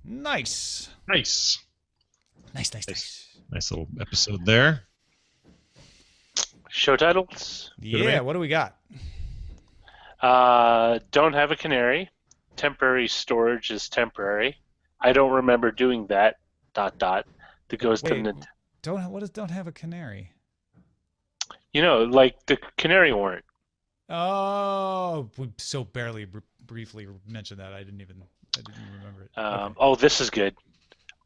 Nice. Nice. Nice, nice, Nice. nice. Nice little episode there. Show titles. Yeah, what do we got? Don't have a canary. Temporary storage is temporary. I don't remember doing that. ... That goes to Wait, the, don't have a canary? like the canary warrant. Oh, we so barely briefly mentioned that. I didn't even remember it. Okay. Oh, this is good.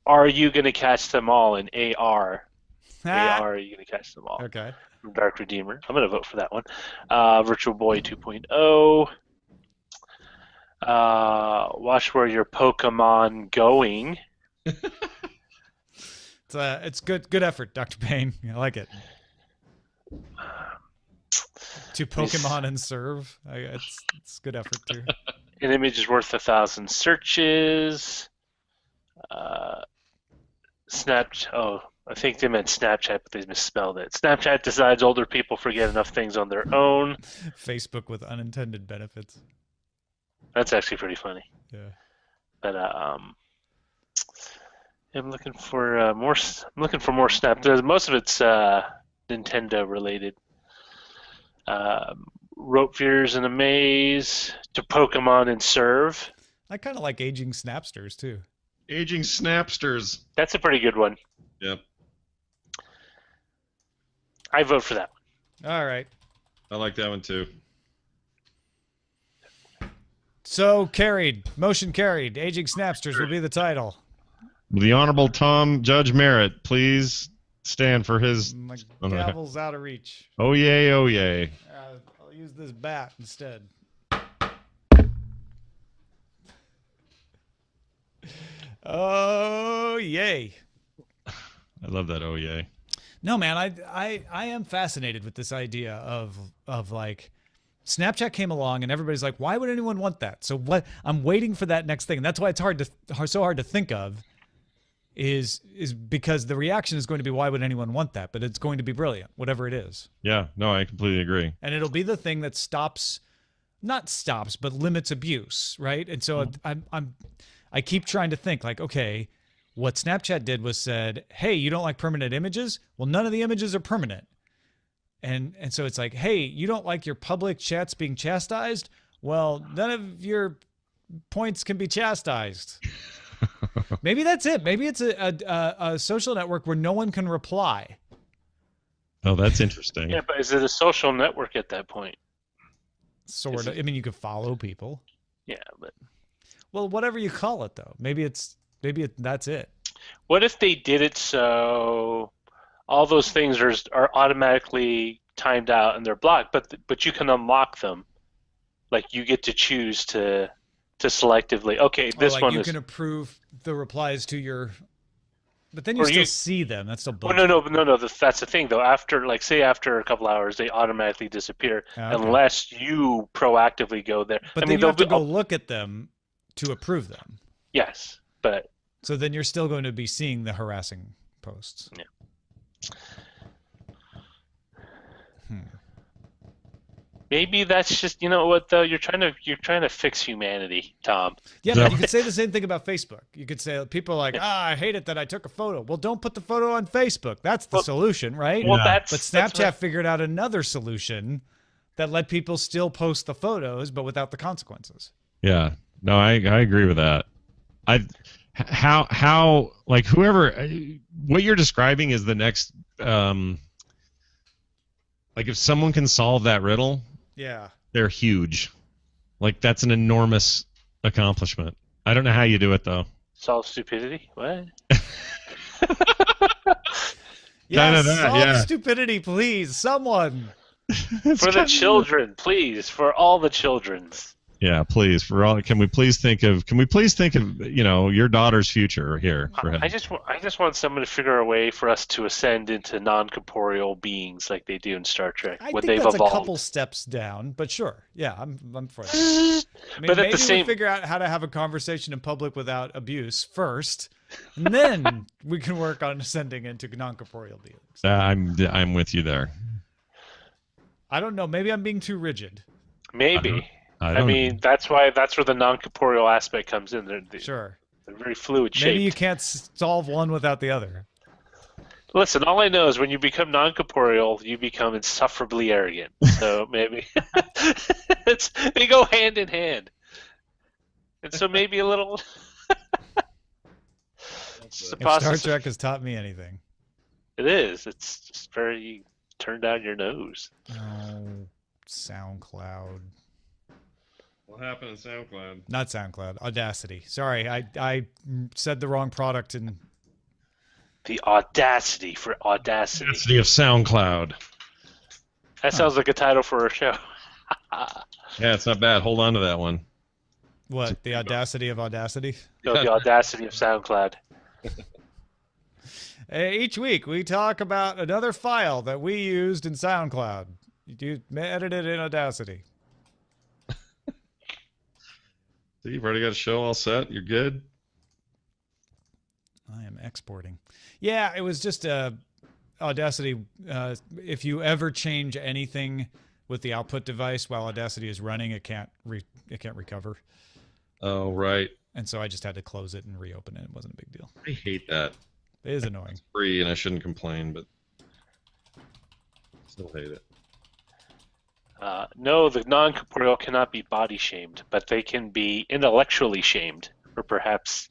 Are you going to catch them all in AR? AR, are you going to catch them all? Okay. From Dark Redeemer. I'm going to vote for that one. Virtual Boy 2.0. Watch where your Pokemon going. It's good effort, Dr. Payne. I like it. To Pokemon and serve. It's good effort too. An image is worth 1,000 searches. Oh, I think they meant Snapchat, but they misspelled it. Snapchat decides older people forget enough things on their own. Facebook with unintended benefits. That's actually pretty funny. Yeah. But I'm looking for more. I'm looking for more Snapsters. Most of it's Nintendo related. Rope Fears in a Maze, to Pokemon and Serve. I kind of like aging Snapsters too. Aging Snapsters. That's a pretty good one. Yep. I vote for that one. All right. I like that one too. So motion carried. Aging Snapsters will be the title. The Honorable Judge Merritt, please stand for his... My gavel's out of reach. Oh, yay, oh, yay. I'll use this bat instead. Oh, yay. I love that, oh, yay. No, man, I am fascinated with this idea of like Snapchat came along and everybody's like, why would anyone want that? So what I'm waiting for that next thing. And that's why it's so hard to think of is because the reaction is going to be, why would anyone want that? But it's going to be brilliant, whatever it is. Yeah, no, I completely agree. And it'll be the thing that not stops, but limits abuse, right? And so I keep trying to think like, okay, what Snapchat did was said, hey, you don't like permanent images? Well, none of the images are permanent. And so it's like, hey, you don't like your public chats being chastised? Well, none of your points can be chastised. Maybe that's it. Maybe it's a social network where no one can reply. Oh, that's interesting. Yeah, but is it a social network at that point? Sort of. I mean, you could follow people. Yeah, but... Well, whatever you call it, though. Maybe that's it. What if they did it so all those things are automatically timed out and they're blocked, but you can unlock them. Like you get to choose to selectively. Okay, this one you is. can approve the replies to your. But then you still see them. That's still. Oh, no. That's the thing, though. After a couple hours, they automatically disappear unless you proactively go there. But then you have to go look at them to approve them. Yes, but. So then you're still going to be seeing the harassing posts. Yeah. Maybe that's just, you know what, though, you're trying to fix humanity, Tom. Yeah, but you could say the same thing about Facebook. You could say people are like, I hate it that I took a photo. Well, don't put the photo on Facebook. That's the solution, right? Well, but Snapchat figured out another solution that let people still post the photos, but without the consequences. Yeah, no, I agree with that. How like whoever, what you're describing is the next, like if someone can solve that riddle. Yeah. They're huge. Like, that's an enormous accomplishment. I don't know how you do it, though. Solve stupidity? What? Yes, solve stupidity, please. Someone. For the children, please. For all the children's. Yeah, please. Can we please think of your daughter's future here for him? I just want someone to figure a way for us to ascend into non-corporeal beings like they do in Star Trek. I think that's evolved. A couple steps down, but sure. Yeah, I'm for that. I mean, but maybe we figure out how to have a conversation in public without abuse first, and then we can work on ascending into non-corporeal beings. I'm with you there. I don't know. Maybe I'm being too rigid. Maybe. I mean, that's where the non-corporeal aspect comes in. Sure. They're very fluid shaped. Maybe you can't solve one without the other. Listen, all I know is when you become non-corporeal, you become insufferably arrogant. So maybe they go hand in hand. And so maybe a little. It's the If Star process. Trek has taught me anything. It is. It's just very turn down your nose. Oh, SoundCloud. What happened in SoundCloud? Not SoundCloud. Audacity. Sorry, I said the wrong product and. The audacity for audacity. Audacity of SoundCloud. That sounds like a title for a show. Yeah, it's not bad. Hold on to that one. What? The audacity of audacity? No, the audacity of SoundCloud. Each week we talk about another file that we used in SoundCloud. You edit it in Audacity. So you've already got a show all set. You're good. I am exporting. Yeah, it was just Audacity. If you ever change anything with the output device while Audacity is running, it can't recover. Oh, right. And so I just had to close it and reopen it. It wasn't a big deal. I hate that. It is annoying. It's free, and I shouldn't complain, but still hate it. No, the non-corporeal cannot be body shamed, but they can be intellectually shamed, or perhaps.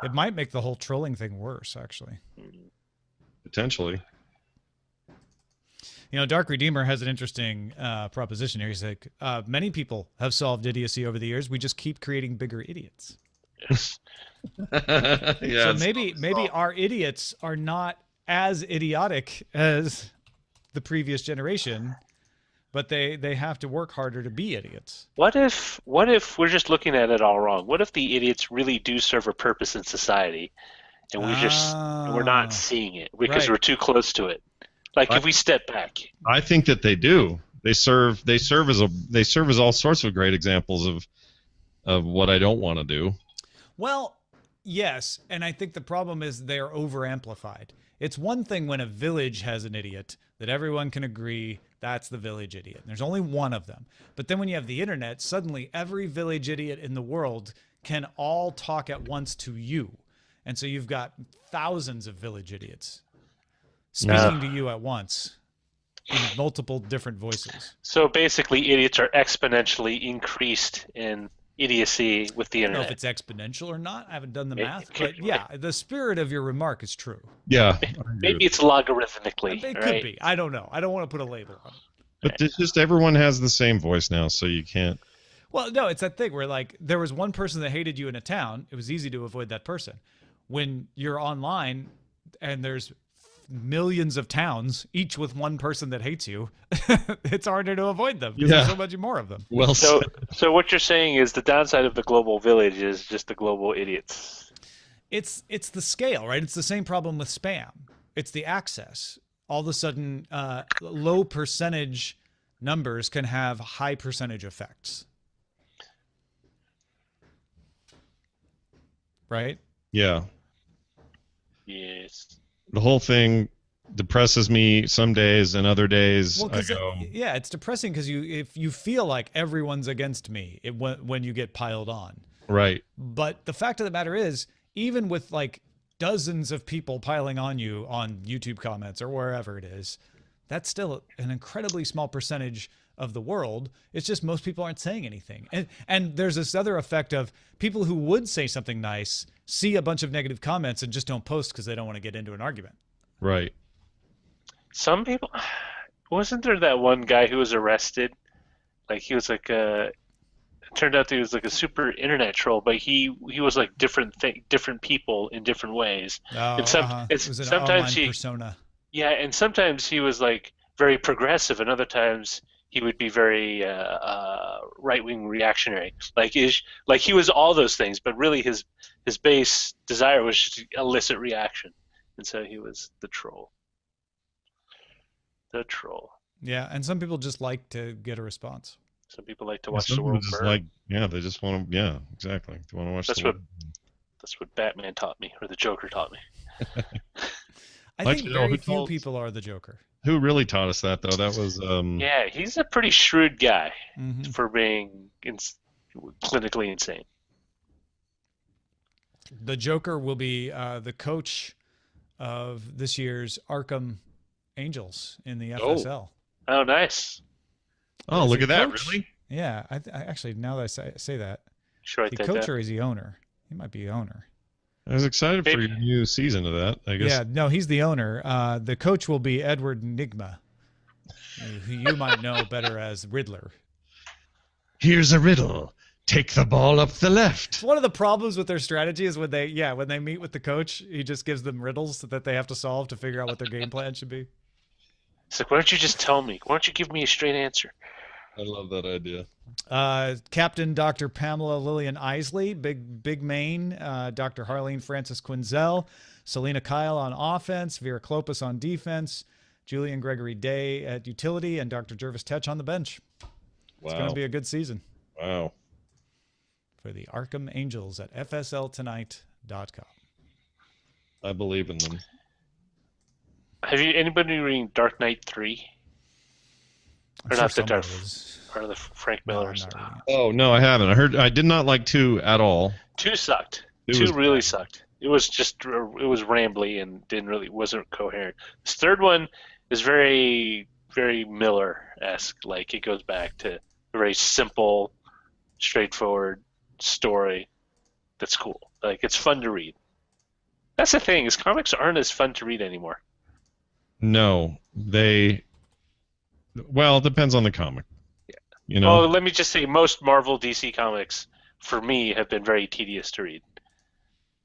It might make the whole trolling thing worse, actually. Potentially. You know, Dark Redeemer has an interesting proposition here. He's like, many people have solved idiocy over the years. We just keep creating bigger idiots. Yes. Yeah. So maybe our idiots are not as idiotic as the previous generation, but they have to work harder to be idiots. What if we're just looking at it all wrong? What if the idiots really do serve a purpose in society, and we're not seeing it because right. we're too close to it? Like if we step back. I think that they do. They serve as all sorts of great examples of what I don't want to do. Well, yes, and I think the problem is they're over amplified. It's one thing when a village has an idiot that everyone can agree that's the village idiot. There's only one of them. But then when you have the internet, suddenly every village idiot in the world can all talk at once to you. And so you've got thousands of village idiots speaking to you at once in multiple different voices. So basically, idiots are exponentially increased in idiocy with the I don't know internet. if it's exponential or not. I haven't done the Maybe math. it could But be. yeah, the spirit of your remark is true. Yeah. Maybe it's logarithmically. It right? could be. I don't know. I don't want to put a label on it. But it's just everyone has the same voice now, so you can't. Well, no, it's that thing where like there was one person that hated you in a town. It was easy to avoid that person. When you're online and there's millions of towns, each with one person that hates you, it's harder to avoid them because Yeah. there's so much more of them. Well, So what you're saying is the downside of the global village is just the global idiots. It's the scale, right? It's the same problem with spam. It's the access. All of a sudden, low percentage numbers can have high percentage effects. Right? yeah. Yes. The whole thing depresses me some days, and other days Well, I go, yeah, it's depressing because if you feel like everyone's against me when you get piled on. right. But the fact of the matter is, even with like dozens of people piling on you on YouTube comments or wherever it is, that's still an incredibly small percentage of the world. It's just most people aren't saying anything. And there's this other effect of people who would say something nice see a bunch of negative comments and just don't post because they don't want to get into an argument. Right. Some people, wasn't there that one guy who was arrested? Like he was like it turned out that he was like a super internet troll, but he was like different people in different ways. Oh, And some- It it's- was an sometimes online he- persona. Yeah, and sometimes he was like very progressive, and other times he would be very right-wing reactionary. Like he was all those things, but really his base desire was just to elicit reaction, and so he was the troll. The troll. Yeah, and some people just like to get a response. Some people like to Yeah, watch some the people world just burn. like, yeah, they just want to, yeah, exactly. They want to watch That's the what- world. That's what Batman taught me, or the Joker taught me. I Like, think you know, very who few told- people are the Joker. Who really taught us that, though? That was, Yeah, he's a pretty shrewd guy Mhm. for being clinically insane. The Joker will be the coach of this year's Arkham Angels in the FSL. Oh, nice. Oh, Is look he at that! coach? Really? Yeah, I actually, now that I say that, Should write is he that coach down. or is he owner? He might be owner. I was excited for Maybe. your new season of that. I guess. Yeah, no, he's the owner. The coach will be Edward Nigma, who you might know better as Riddler. Here's a riddle. Take the ball up the left. One of the problems with their strategy is when they meet with the coach, he just gives them riddles that they have to solve to figure out what their game plan should be. It's like, why don't you just tell me? Why don't you give me a straight answer? I love that idea. Captain Dr. Pamela Lillian Isley, big main. Dr. Harleen Francis Quinzel, Selena Kyle on offense, Vera Klopas on defense, Julian Gregory Day at utility, and Dr. Jervis Tetch on the bench. It's going to be a good season. Wow. For the Arkham Angels at FSLTonight.com. I believe in them. Have you anybody reading Dark Knight 3? I'm Or sure not the someone Dark, is. or the Frank No, I'm Miller's. not reading it. Oh no, I haven't. I did not like 2 at all. 2 sucked. It 2 was really bad. sucked. It was rambly and wasn't coherent. This third one is very, very Miller-esque. Like, it goes back to a very simple, straightforward story that's cool. Like, it's fun to read. That's the thing, is comics aren't as fun to read anymore. No, well, it depends on the comic. Yeah. You know. Well, let me just say, most Marvel DC comics, for me, have been very tedious to read.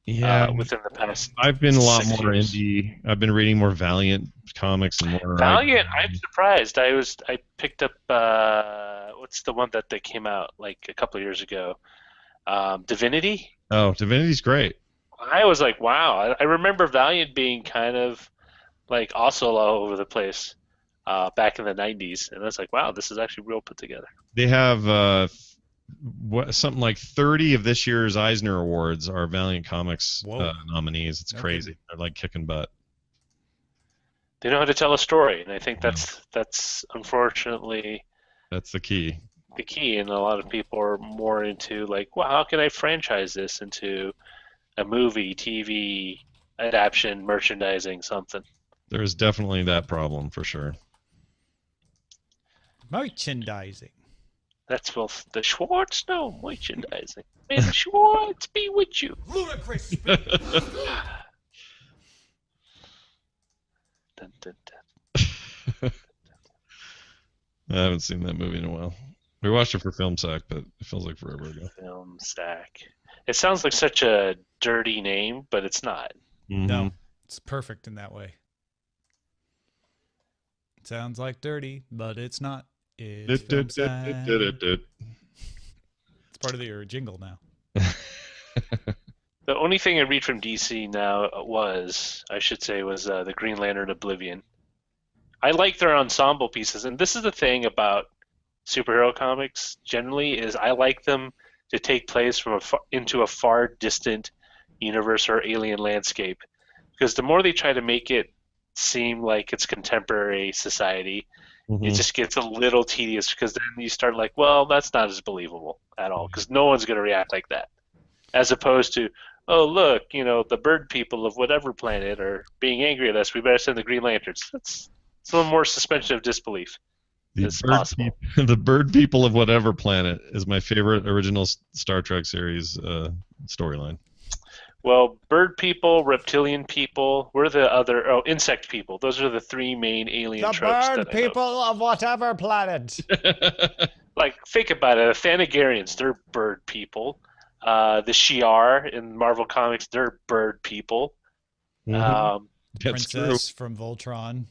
Yeah. Within the past. I've been a lot 6 more years. indie. I've been reading more Valiant comics and more. Valiant, I'm surprised. I picked up what's the one that came out like a couple of years ago? Divinity. Oh, Divinity's great. I was like, wow. I remember Valiant being kind of like also all over the place back in the 90s, and I was like, wow, this is actually real put together. They have something like 30 of this year's Eisner Awards are Valiant Comics nominees. It's crazy. Okay. They're like kicking butt. They know how to tell a story, and I think that's unfortunately That's the key. the key. And a lot of people are more into like, well, how can I franchise this into a movie, TV adaptation, merchandising, something? There's definitely that problem for sure. Merchandising. That's well, the Schwartz, no merchandising. May the Schwartz be with you. Ludicrous. Dun, dun, dun. I haven't seen that movie in a while. We watched it for Film Sack, but it feels like forever ago. Film sack. It sounds like such a dirty name, but it's not. Mhm. No, it's perfect in that way. It sounds like dirty, but it's not. It's Film Sack. It's part of your jingle now. The only thing I read from DC now was the Green Lantern Oblivion. I like their ensemble pieces, and this is the thing about superhero comics generally is I like them to take place from into a far distant universe or alien landscape, because the more they try to make it seem like it's contemporary society, Mhm. it just gets a little tedious, because then you start like, well, that's not as believable at all, because no one's going to react like that. As opposed to, oh, look, the bird people of whatever planet are being angry at us. We better send the Green Lanterns. That's a little more suspension of disbelief. It's possible. The bird people of whatever planet is my favorite original Star Trek series storyline. Well, bird people, reptilian people, we're the other, insect people. Those are the 3 main alien The tropes bird that I know. people of whatever planet. Like, think about it. The Thanagarians, they're bird people. The Shi'ar in Marvel Comics, they're bird people. Mhm. That's true. Princess from Voltron.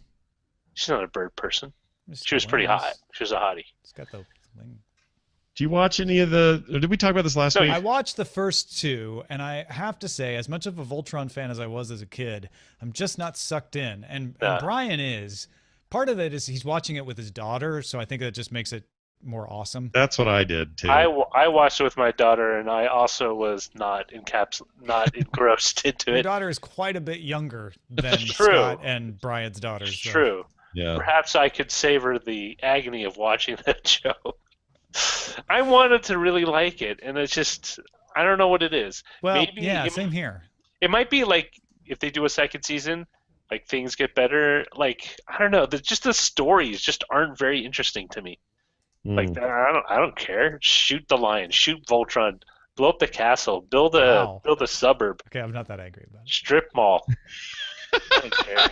She's not a bird person. It's She was pretty wings. hot. She was a hottie. It's got the wing. Do you watch any of the? Or did we talk about this last No, week? I watched the first 2, and I have to say, as much of a Voltron fan as I was as a kid, I'm just not sucked in. And Brian is. Part of it is he's watching it with his daughter, so I think that just makes it more awesome. That's what I did too. I watched it with my daughter, and I also was not engrossed into Your it. daughter is quite a bit younger than True. Scott and Brian's daughters. It's so. true. Yeah. Perhaps I could savor the agony of watching that show. I wanted to really like it, and it's just I don't know what it is. Well, Maybe yeah, same here. it might be like if they do a second season, like things get better. Like I don't know, just the stories just aren't very interesting to me. Like Mm. I don't care. Shoot the lion, shoot Voltron, blow up the castle, Wow. build a suburb, Okay, I'm not that angry about it. strip mall. I don't care.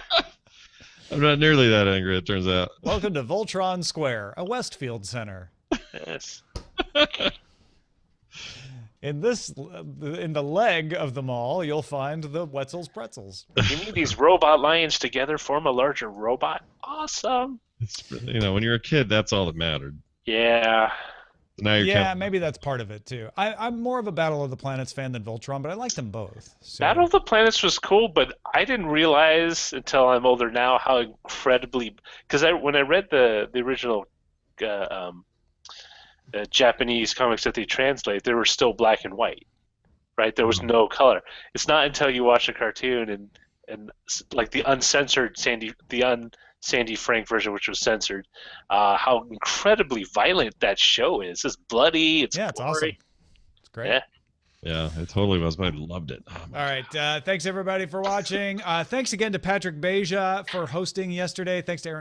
I'm not nearly that angry, it turns out. Welcome to Voltron Square, a Westfield center. Yes. In the leg of the mall, you'll find the Wetzel's Pretzels. You need these robot lions together form a larger robot. Awesome. It's, when you're a kid, that's all that mattered. Yeah. Now you're Yeah, counting- maybe that's part of it too. I'm more of a Battle of the Planets fan than Voltron, but I like them both. So. Battle of the Planets was cool, but I didn't realize until I'm older now how incredibly because when I read the original Japanese comics that they translate, they were still black and white, right? There was no color. It's not until you watch a cartoon and like the uncensored Sandy Frank version, which was censored, how incredibly violent that show is. It's bloody. It's It's gory. awesome. It's great. Yeah. Yeah, it totally was, but I loved it. Oh, All right. Thanks everybody for watching. Thanks again to Patrick Beja for hosting yesterday. Thanks to Aaron.